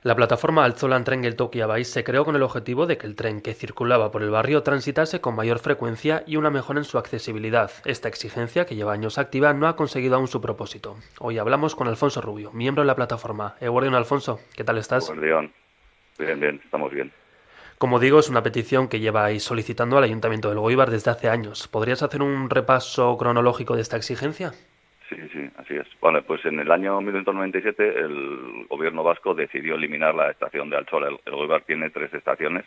La plataforma Altzolan-Tren-Geltokia-Bai se creó con el objetivo de que el tren que circulaba por el barrio transitase con mayor frecuencia y una mejora en su accesibilidad. Esta exigencia, que lleva años activa, no ha conseguido aún su propósito. Hoy hablamos con Alfonso Rubio, miembro de la plataforma. Eguardión Alfonso, ¿qué tal estás? Pues León, bien, bien, estamos bien. Como digo, es una petición que lleváis solicitando al Ayuntamiento del Elgoibar desde hace años. ¿Podrías hacer un repaso cronológico de esta exigencia? Sí, sí, así es. Bueno, pues en el año 1997 el gobierno vasco decidió eliminar la estación de Alchola. El Elgoibar tiene 3 estaciones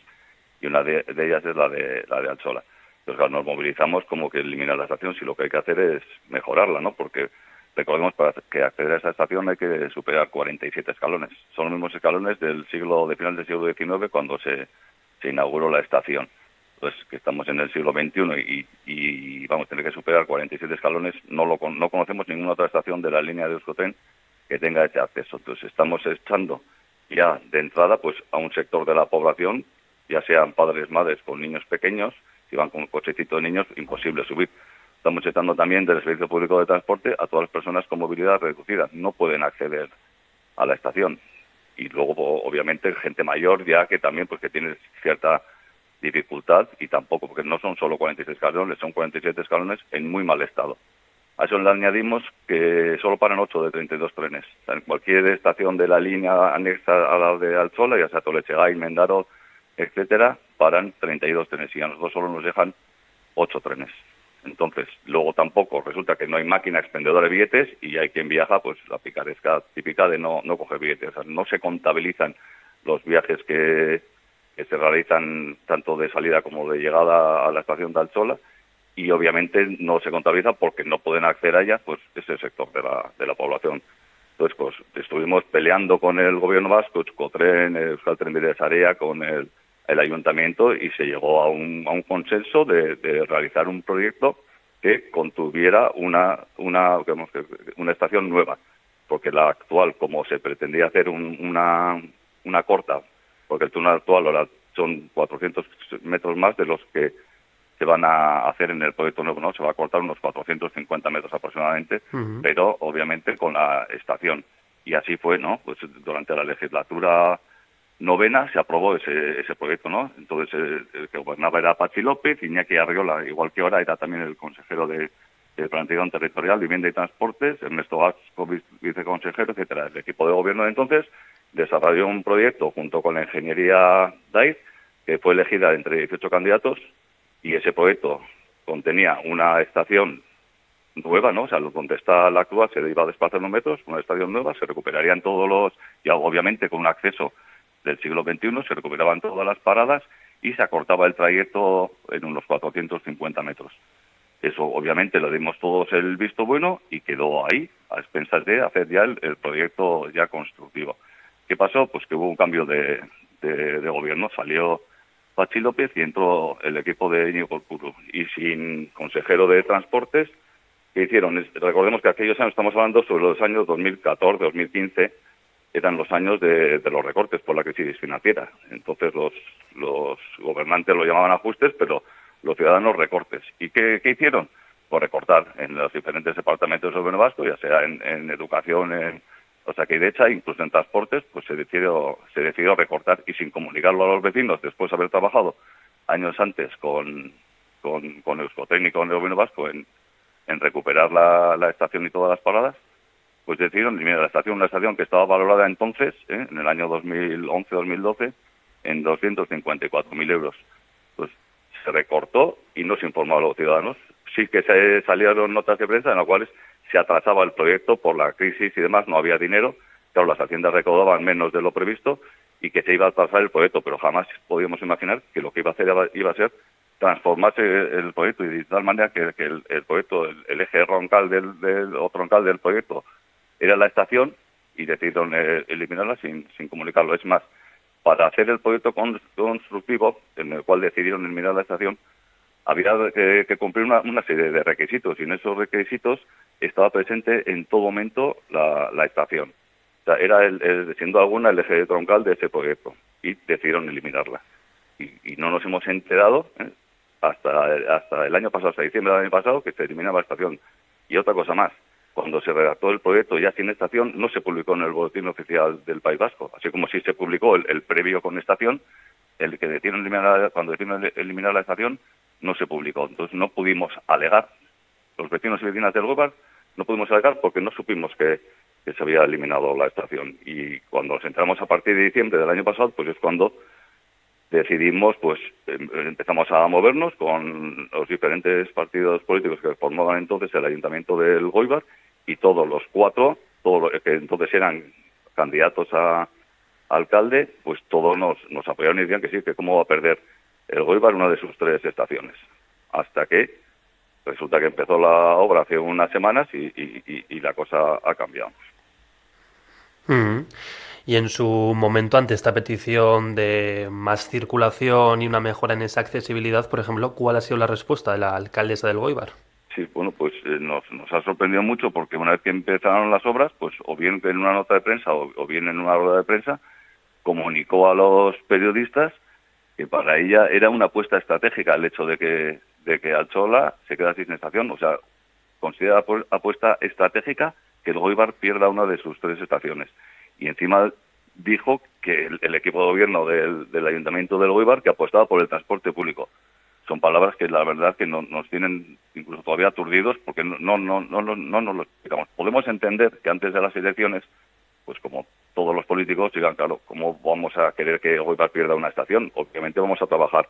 y una de ellas es la de Alchola. Entonces, claro, nos movilizamos como que eliminar la estación si lo que hay que hacer es mejorarla, ¿no? Porque recordemos, para que acceder a esa estación hay que superar 47 escalones. Son los mismos escalones de final del siglo XIX, cuando se inauguró la estación. Pues que estamos en el siglo XXI y vamos a tener que superar 47 escalones. No conocemos ninguna otra estación de la línea de Euskotren que tenga ese acceso. Entonces estamos echando ya de entrada pues a un sector de la población, ya sean padres, madres con niños pequeños, si van con un cochecito de niños, imposible subir. Estamos echando también del servicio público de transporte a todas las personas con movilidad reducida. No pueden acceder a la estación. Y luego, obviamente, gente mayor ya que también pues que tiene cierta dificultad, y tampoco, porque no son solo 46 escalones, son 47 escalones en muy mal estado. A eso le añadimos que solo paran 8 de 32 trenes. O sea, en cualquier estación de la línea anexa a la de Alzola, ya sea Tolechegay, Mendaro, etcétera, paran 32 trenes y a nosotros solo nos dejan 8 trenes. Entonces, luego tampoco resulta que no hay máquina expendedora de billetes y hay quien viaja, pues la picaresca típica de no coger billetes. O sea, no se contabilizan los viajes que se realizan tanto de salida como de llegada a la estación de Alchola, y obviamente no se contabiliza porque no pueden acceder a ella pues ese sector de la población. Entonces, pues estuvimos peleando con el gobierno vasco, Euskotren, Euskal Trenbide Sarea, con el ayuntamiento, y se llegó a un consenso de realizar un proyecto que contuviera una estación nueva, porque la actual, como se pretendía hacer una corta, porque el túnel actual ahora son 400 metros más de los que se van a hacer en el proyecto nuevo, ¿no? Se va a cortar unos 450 metros aproximadamente, Ujú. pero obviamente con la estación. Y así fue, ¿no? Pues durante la legislatura novena se aprobó ese proyecto, ¿no? Entonces el que gobernaba era Patxi López, Iñaki Arriola, igual que ahora, era también el consejero de Planificación Territorial, Vivienda y Transportes, Ernesto Gasco, viceconsejero, etcétera. El equipo de gobierno de entonces desarrolló un proyecto junto con la ingeniería DAIZ, que fue elegida entre 18 candidatos, y ese proyecto contenía una estación nueva, ¿no? O sea, donde está la actual se iba a desplazar unos metros, una estación nueva, se recuperarían todos y obviamente con un acceso del siglo XXI, se recuperaban todas las paradas y se acortaba el trayecto en unos 450 metros. Eso obviamente le dimos todos el visto bueno y quedó ahí, a expensas de hacer ya el proyecto ya constructivo. ¿Qué pasó? Pues que hubo un cambio de gobierno, salió Patxi López y entró el equipo de Íñigo Urkullu. Y sin consejero de transportes, ¿qué hicieron? Recordemos que aquellos años, estamos hablando sobre los años 2014, 2015, eran los años de los recortes por la crisis financiera. Entonces los gobernantes lo llamaban ajustes, pero los ciudadanos recortes. ¿Y qué hicieron? Pues recortar en los diferentes departamentos del gobierno vasco, ya sea en educación, o sea que de hecho, incluso en transportes, pues se decidió recortar, y sin comunicarlo a los vecinos, después de haber trabajado años antes con Euskotren y con el gobierno vasco en recuperar la estación y todas las paradas, pues decidieron eliminar la estación, una estación que estaba valorada entonces, en el año 2011-2012, en 254.000 euros. Pues se recortó y no se informó a los ciudadanos. Sí que se salieron notas de prensa en las cuales se atrasaba el proyecto por la crisis y demás, no había dinero, claro, las haciendas recaudaban menos de lo previsto y que se iba a atrasar el proyecto, pero jamás podíamos imaginar que lo que iba a hacer iba a ser transformarse el proyecto, y de tal manera que el proyecto, el eje roncal o troncal del proyecto era la estación, y decidieron eliminarla sin comunicarlo. Es más, para hacer el proyecto constructivo, en el cual decidieron eliminar la estación, había que cumplir una serie de requisitos, y en esos requisitos estaba presente en todo momento la estación. O sea, era, siendo alguna, el eje troncal de ese proyecto, y decidieron eliminarla. Y no nos hemos enterado hasta el año pasado, hasta diciembre del año pasado, que se eliminaba la estación. Y otra cosa más, cuando se redactó el proyecto ya sin estación, no se publicó en el Boletín Oficial del País Vasco, así como sí se publicó el previo con estación, el que deciden cuando deciden eliminar la estación no se publicó. Entonces no pudimos alegar, los vecinos y vecinas del Goibar no pudimos alegar porque no supimos que se había eliminado la estación. Y cuando nos entramos a partir de diciembre del año pasado, pues es cuando decidimos, pues empezamos a movernos con los diferentes partidos políticos que formaban entonces el Ayuntamiento del Goibar, y todos los cuatro, todos los que entonces eran candidatos a alcalde, pues todos nos apoyaron y decían que sí, que cómo va a perder el Goibar una de sus 3 estaciones. Hasta que resulta que empezó la obra hace unas semanas y la cosa ha cambiado. Y en su momento, ante esta petición de más circulación y una mejora en esa accesibilidad, por ejemplo, ¿cuál ha sido la respuesta de la alcaldesa del Goibar? Sí, bueno, pues nos ha sorprendido mucho porque una vez que empezaron las obras, pues o bien en una nota de prensa o bien en una rueda de prensa, comunicó a los periodistas que para ella era una apuesta estratégica el hecho de que Altzola se queda sin estación. O sea, considera apuesta estratégica que el Goibar pierda una de sus 3 estaciones. Y encima dijo que el equipo de gobierno del Ayuntamiento del Goibar que apostaba por el transporte público. Son palabras que la verdad que nos tienen incluso todavía aturdidos porque no nos lo explicamos. Podemos entender que antes de las elecciones, pues como todos los políticos digan, claro, ¿cómo vamos a querer que Goibar pierda una estación? Obviamente vamos a trabajar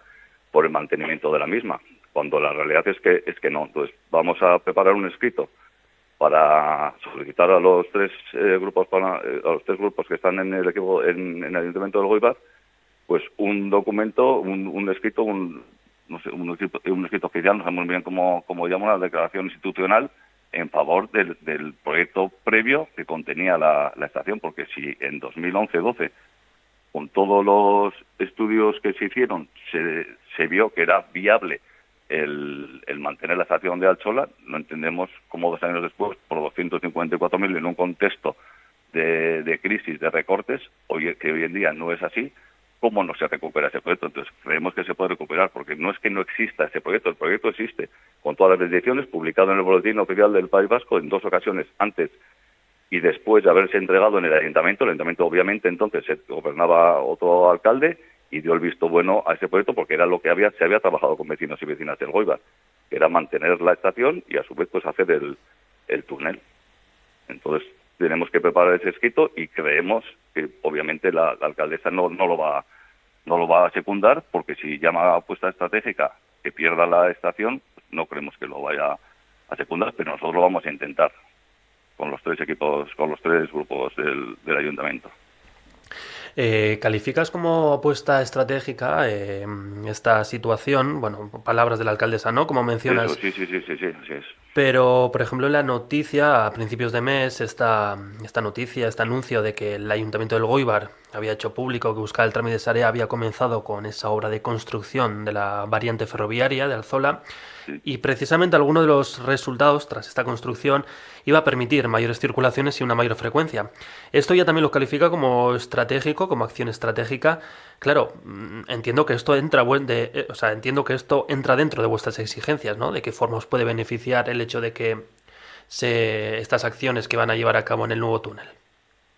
por el mantenimiento de la misma, cuando la realidad es que no. Entonces vamos a preparar un escrito para solicitar a los 3 grupos a los 3 grupos que están en el equipo en el Ayuntamiento del Goibar, pues un documento, un escrito, un escrito oficial, no sabemos muy bien cómo llama, una declaración institucional en favor del proyecto previo que contenía la estación, porque si en 2011-12, con todos los estudios que se hicieron, se vio que era viable el mantener la estación de Altzola, no entendemos cómo 2 años después, por 254.000 en un contexto de crisis, de recortes, que hoy en día no es así, cómo no se recupera ese proyecto. Entonces creemos que se puede recuperar, porque no es que no exista ese proyecto, el proyecto existe, con todas las bendiciones, publicado en el Boletín Oficial del País Vasco en 2 ocasiones, antes y después de haberse entregado en el Ayuntamiento. El Ayuntamiento obviamente entonces se gobernaba otro alcalde y dio el visto bueno a ese proyecto porque era lo que se había trabajado con vecinos y vecinas del Goibar, que era mantener la estación y a su vez pues hacer el túnel. Entonces tenemos que preparar ese escrito y creemos que obviamente la alcaldesa no lo va a secundar, porque si llama a apuesta estratégica que pierda la estación, pues no creemos que lo vaya a secundar, pero nosotros lo vamos a intentar con los 3 equipos, con los 3 grupos del ayuntamiento. ¿Calificas como apuesta estratégica esta situación? Bueno, palabras de la alcaldesa, ¿no? Como mencionas. Eso, sí, así es. Pero, por ejemplo, en la noticia, a principios de mes, esta noticia, este anuncio de que el Ayuntamiento del Goibar había hecho público que Euskal Trenbide Sarea había comenzado con esa obra de construcción de la variante ferroviaria de Altzola, y precisamente alguno de los resultados tras esta construcción iba a permitir mayores circulaciones y una mayor frecuencia. Esto ya también lo califica como estratégico, como acción estratégica. Claro, entiendo que esto entra dentro de vuestras exigencias, ¿no? De qué forma os puede beneficiar el hecho de que estas acciones que van a llevar a cabo en el nuevo túnel.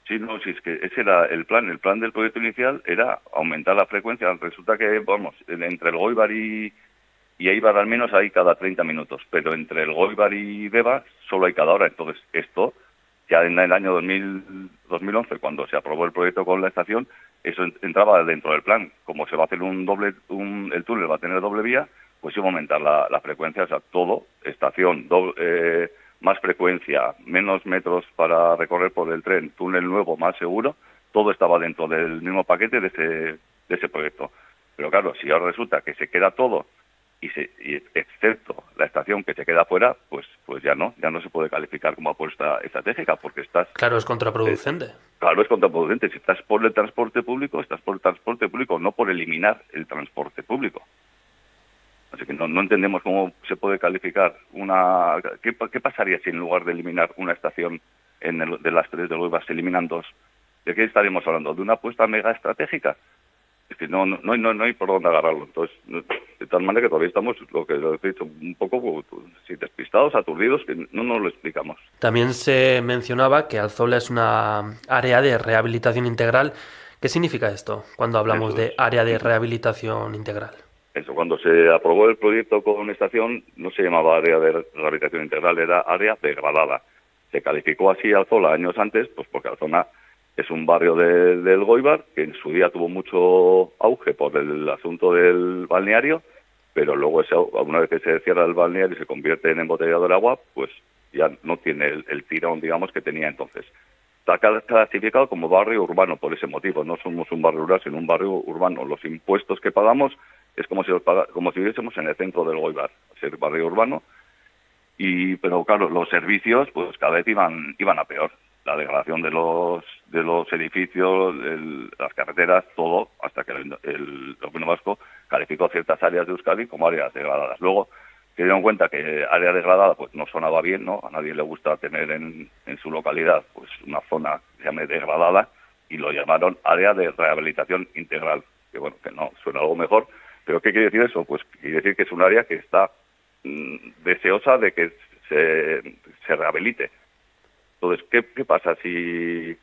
Sí, no, sí, es que ese era el plan. El plan del proyecto inicial era aumentar la frecuencia. Resulta que, entre el Goibar y Eibar al menos hay cada 30 minutos, pero entre el Goibar y Deva solo hay cada hora. Entonces, esto, ya en el año 2011, cuando se aprobó el proyecto con la estación, eso entraba dentro del plan. Como se va a hacer el túnel va a tener doble vía, pues iba a aumentar la frecuencia, o sea, todo, estación, más frecuencia, menos metros para recorrer por el tren, túnel nuevo, más seguro, todo estaba dentro del mismo paquete de ese proyecto. Pero claro, si ahora resulta que se queda todo, y excepto la estación que se queda fuera, pues ya no se puede calificar como apuesta estratégica, porque Claro, es contraproducente. Claro, es contraproducente. Si estás por el transporte público, no por eliminar el transporte público. Así que no entendemos cómo se puede calificar ¿Qué pasaría si en lugar de eliminar una estación de las 3 del Goibar se eliminan 2? ¿De qué estaríamos hablando? ¿De una apuesta mega estratégica? Es que no hay por dónde agarrarlo. Entonces de tal manera que todavía estamos, lo que he dicho, un poco sí, despistados, aturdidos, que no nos lo explicamos. También se mencionaba que Alzola es una área de rehabilitación integral. ¿Qué significa esto cuando hablamos Eso de es. área de rehabilitación integral? Eso, cuando se aprobó el proyecto con estación, no se llamaba área de rehabilitación integral, era área degradada. Se calificó así Alzola años antes, pues porque Alzola es un barrio del Goibar, que en su día tuvo mucho auge por el asunto del balneario, pero luego una vez que se cierra el balneario y se convierte en embotellado el agua, pues ya no tiene el tirón, digamos, que tenía entonces. Está clasificado como barrio urbano por ese motivo. No somos un barrio rural, sino un barrio urbano. Los impuestos que pagamos es como si viviésemos en el centro del Goibar, ser barrio urbano. Pero claro, los servicios pues cada vez iban a peor. La degradación de los edificios, las carreteras, todo, hasta que el gobierno vasco calificó ciertas áreas de Euskadi como áreas degradadas. Luego se dieron cuenta que área degradada pues no sonaba bien, ¿no? A nadie le gusta tener en su localidad pues una zona que se llame degradada, y lo llamaron área de rehabilitación integral, que bueno, que no suena algo mejor, pero ¿qué quiere decir eso? Pues quiere decir que es un área que está deseosa de que se rehabilite. Entonces, ¿qué pasa si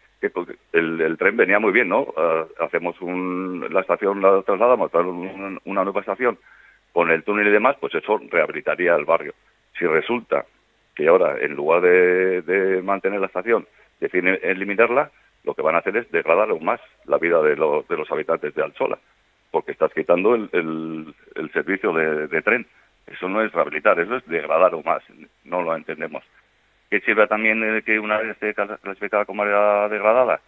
el tren venía muy bien, ¿no? Hacemos la estación, la trasladamos a una nueva estación con el túnel y demás, pues eso rehabilitaría el barrio. Si resulta que ahora, en lugar de mantener la estación, deciden eliminarla, lo que van a hacer es degradar aún más la vida de los habitantes de Alzola, porque estás quitando el servicio de tren. Eso no es rehabilitar, eso es degradar aún más. No lo entendemos. ¿Qué sirve también que una área esté clasificada como área degradada?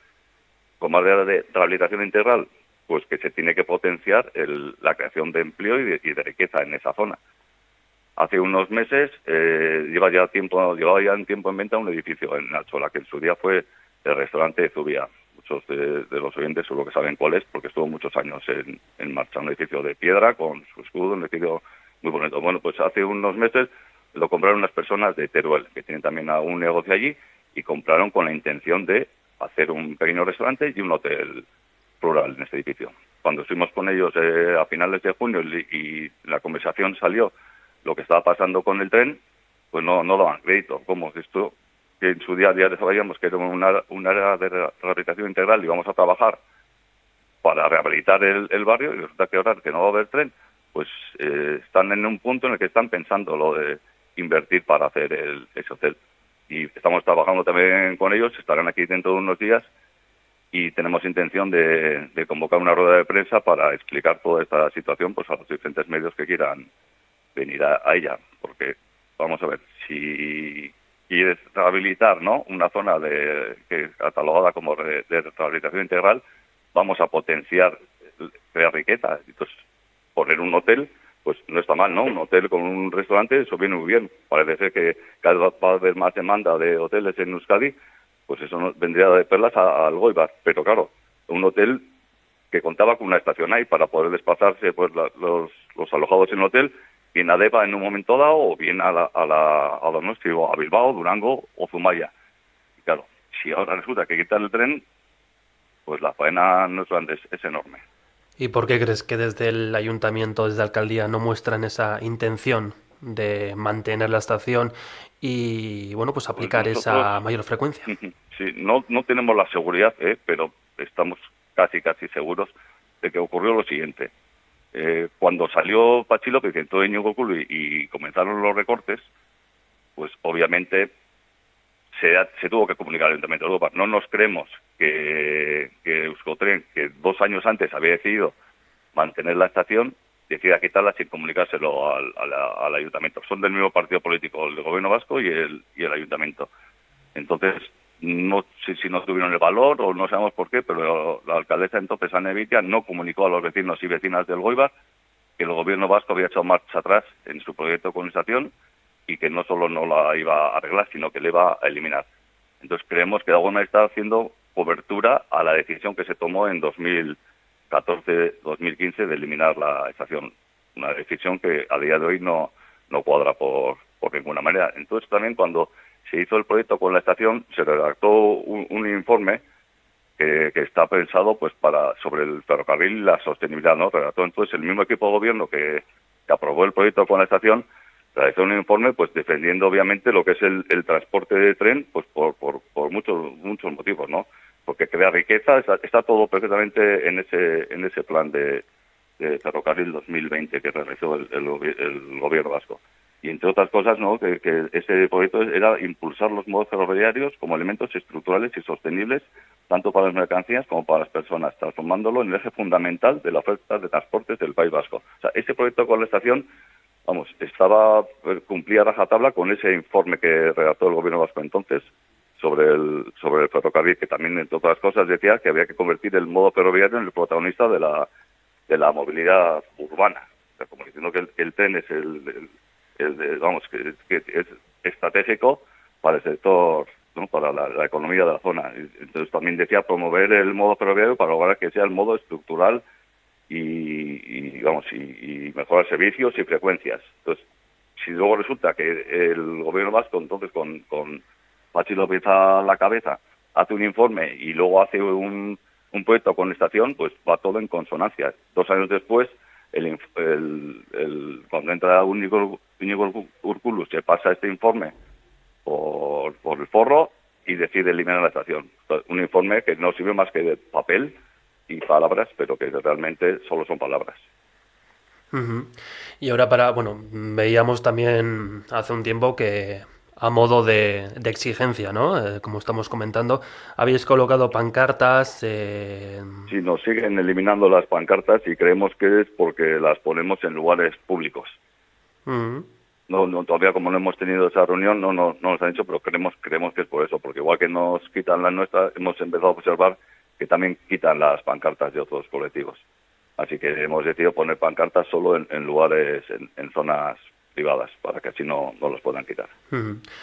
Como área de rehabilitación integral, pues que se tiene que potenciar la creación de empleo y de riqueza en esa zona. Hace unos meses llevaba ya un tiempo en venta un edificio en Alzola, que en su día fue el restaurante Zubia. Muchos de los oyentes seguro que saben cuál es, porque estuvo muchos años en marcha. Un edificio de piedra con su escudo, un edificio muy bonito. Bueno, pues hace unos meses lo compraron unas personas de Teruel, que tienen también un negocio allí, y compraron con la intención de hacer un pequeño restaurante y un hotel rural en este edificio. Cuando estuvimos con ellos a finales de junio y la conversación salió lo que estaba pasando con el tren, pues no daban crédito. ¿Cómo esto? Que en su día a día sabíamos que era un área de rehabilitación integral y vamos a trabajar para rehabilitar el barrio, y resulta que ahora que no va a haber tren, pues están en un punto en el que están pensando lo de invertir para hacer ese hotel. Y estamos trabajando también con ellos, estarán aquí dentro de unos días, y tenemos intención de convocar una rueda de prensa para explicar toda esta situación pues a los diferentes medios que quieran venir a ella, porque vamos a ver, si quieres rehabilitar, ¿no?, una zona que catalogada como de rehabilitación integral, vamos a potenciar, crear riqueza. Entonces, poner un hotel pues no está mal, ¿no? Un hotel con un restaurante, eso viene muy bien. Parece ser que cada vez va a haber más demanda de hoteles en Euskadi, pues eso vendría de perlas al Goibar. Pero claro, un hotel que contaba con una estación ahí para poder desplazarse pues los alojados en el hotel, bien a Deva en un momento dado, o bien a Donosti, o a Bilbao, Durango o Zumaya. Y claro, si ahora resulta que quitan el tren, pues la faena no es grande, es enorme. ¿Y por qué crees que desde el ayuntamiento, desde la alcaldía, no muestran esa intención de mantener la estación y, bueno, pues Pues aplicar esa mayor frecuencia? Sí, no tenemos la seguridad, pero estamos casi seguros de que ocurrió lo siguiente. Cuando salió Patxi López y entró Íñigo Urkullu y comenzaron los recortes, pues obviamente se tuvo que comunicar al Ayuntamiento de Europa. No nos creemos que Euskotren, que 2 años antes había decidido mantener la estación, decida quitarla sin comunicárselo al Ayuntamiento. Son del mismo partido político, el Gobierno vasco y el Ayuntamiento. Entonces, no sé si no tuvieron el valor o no sabemos por qué, pero la alcaldesa entonces, Ana Evitia, no comunicó a los vecinos y vecinas del Goibar que el Gobierno vasco había echado marcha atrás en su proyecto de colonización y que no solo no la iba a arreglar, sino que le iba a eliminar. Entonces creemos que de alguna manera está haciendo cobertura a la decisión que se tomó en 2014-2015 de eliminar la estación. Una decisión que a día de hoy no cuadra por ninguna manera. Entonces también cuando se hizo el proyecto con la estación, se redactó un informe que está pensado pues sobre el ferrocarril y la sostenibilidad, ¿no? Redactó entonces el mismo equipo de gobierno que se aprobó el proyecto con la estación, realizó un informe pues defendiendo obviamente lo que es el transporte de tren, pues por muchos motivos, ¿no? Porque crea riqueza, está todo perfectamente en ese plan de Ferrocarril 2020 que realizó el gobierno vasco. Y entre otras cosas, ¿no?, que ese proyecto era impulsar los modos ferroviarios como elementos estructurales y sostenibles tanto para las mercancías como para las personas, transformándolo en el eje fundamental de la oferta de transportes del País Vasco. O sea, ese proyecto con la estación, vamos, cumplía rajatabla con ese informe que redactó el gobierno vasco entonces sobre el ferrocarril, que también, entre otras cosas, decía que había que convertir el modo ferroviario en el protagonista de la movilidad urbana. O sea, como diciendo que el tren es que es estratégico para el sector, ¿no?, para la economía de la zona. Entonces también decía promover el modo ferroviario para lograr que sea el modo estructural y mejorar servicios y frecuencias. Entonces, si luego resulta que el gobierno vasco, entonces con Patxi López a la cabeza, hace un informe y luego hace un proyecto con estación, pues va todo en consonancia. 2 años después, cuando entra Íñigo Urkullu, se pasa este informe por el forro y decide eliminar la estación. Un informe que no sirve más que de papel y palabras, pero que realmente solo son palabras. Y ahora veíamos también hace un tiempo que a modo de exigencia, ¿no? Como estamos comentando, habéis colocado pancartas. Sí, nos siguen eliminando las pancartas y creemos que es porque las ponemos en lugares públicos. No, todavía como no hemos tenido esa reunión, no nos han dicho, pero creemos que es por eso, porque igual que nos quitan las nuestras, hemos empezado a observar que también quitan las pancartas de otros colectivos. Así que hemos decidido poner pancartas solo en lugares, en zonas privadas, para que así no los puedan quitar.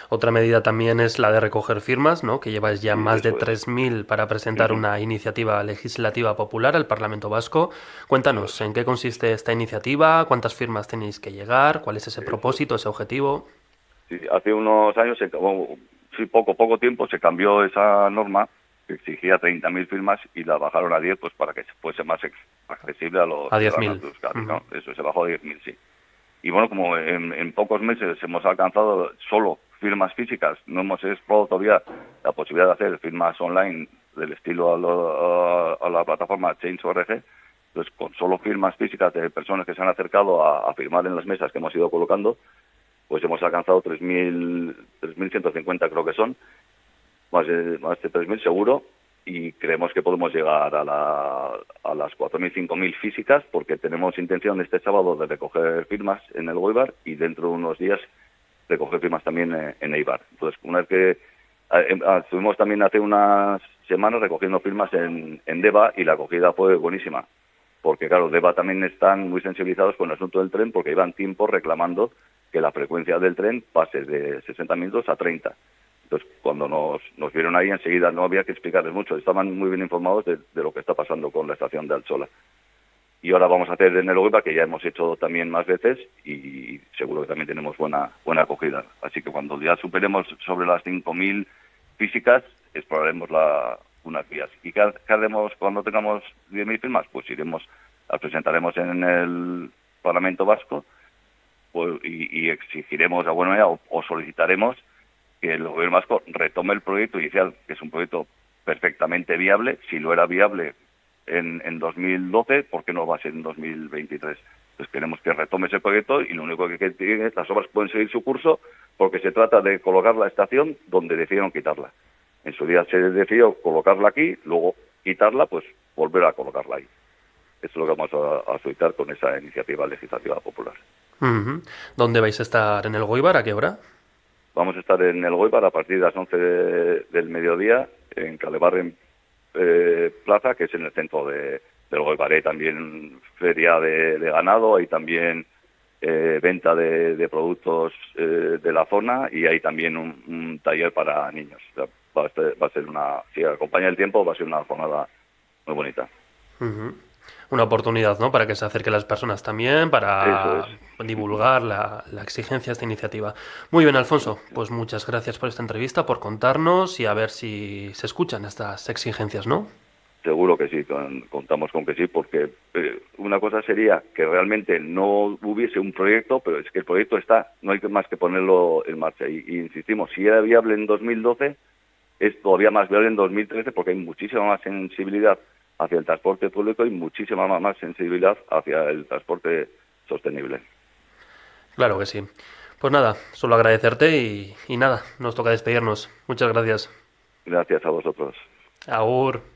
Otra medida también es la de recoger firmas, ¿no?, que lleváis ya más de 3.000 para presentar una iniciativa legislativa popular al Parlamento Vasco. Cuéntanos, ¿en qué consiste esta iniciativa? ¿Cuántas firmas tenéis que llegar? ¿Cuál es ese propósito, ese objetivo? Sí, hace unos años, poco tiempo, se cambió esa norma que exigía 30.000 firmas y la bajaron a 10, pues para que fuese más accesible a los ciudadanos de Euskadi, ¿no? Eso se bajó a 10.000, sí. Y bueno, como en pocos meses hemos alcanzado solo firmas físicas, no hemos explorado todavía la posibilidad de hacer firmas online del estilo a la plataforma Change.org, pues con solo firmas físicas de personas que se han acercado a firmar en las mesas que hemos ido colocando, pues hemos alcanzado 3.150 creo que son, más de 3.000 seguro, y creemos que podemos llegar a las 4.000, 5.000 físicas, porque tenemos intención este sábado de recoger firmas en el Goibar y dentro de unos días recoger firmas también en Eibar. Entonces, una vez que estuvimos también hace unas semanas recogiendo firmas en Deva y la acogida fue buenísima, porque claro, Deva también están muy sensibilizados con el asunto del tren, porque llevan tiempo reclamando que la frecuencia del tren pase de 60 minutos a 30. Entonces, cuando nos vieron ahí, enseguida no había que explicarles mucho. Estaban muy bien informados de lo que está pasando con la estación de Altsola. Y ahora vamos a hacer en el Goibar, que ya hemos hecho también más veces, y seguro que también tenemos buena acogida. Así que cuando ya superemos sobre las 5.000 físicas, exploraremos unas vías. ¿Y qué haremos cuando tengamos 10.000 firmas? Pues presentaremos en el Parlamento Vasco pues, y exigiremos, o solicitaremos que el gobierno vasco retome el proyecto inicial, que es un proyecto perfectamente viable. Si lo era viable en 2012, ¿por qué no va a ser en 2023? Pues queremos que retome ese proyecto y lo único que tiene es las obras pueden seguir su curso, porque se trata de colocar la estación donde decidieron quitarla. En su día se decidió colocarla aquí, luego quitarla, pues volver a colocarla ahí. Eso es lo que vamos a solicitar con esa iniciativa legislativa popular. ¿Dónde vais a estar en el Goibar? ¿A qué hora? Vamos a estar en el Goibar a partir de las 11 del mediodía, en Calebarren Plaza, que es en el centro del Goibar. Hay también feria de ganado, hay también venta de productos de la zona y hay también un taller para niños. O sea, va a ser si acompaña el tiempo, va a ser una jornada muy bonita. Una oportunidad, ¿no?, para que se acerquen las personas también, para divulgar la exigencia de esta iniciativa. Muy bien, Alfonso, pues muchas gracias por esta entrevista, por contarnos y a ver si se escuchan estas exigencias, ¿no? Seguro que sí, contamos con que sí, porque una cosa sería que realmente no hubiese un proyecto, pero es que el proyecto está, no hay más que ponerlo en marcha. Y insistimos, si era viable en 2012, es todavía más viable en 2013 porque hay muchísima más sensibilidad hacia el transporte público y muchísima más sensibilidad hacia el transporte sostenible. Claro que sí. Pues nada, solo agradecerte y nada, nos toca despedirnos. Muchas gracias. Gracias a vosotros. Agur.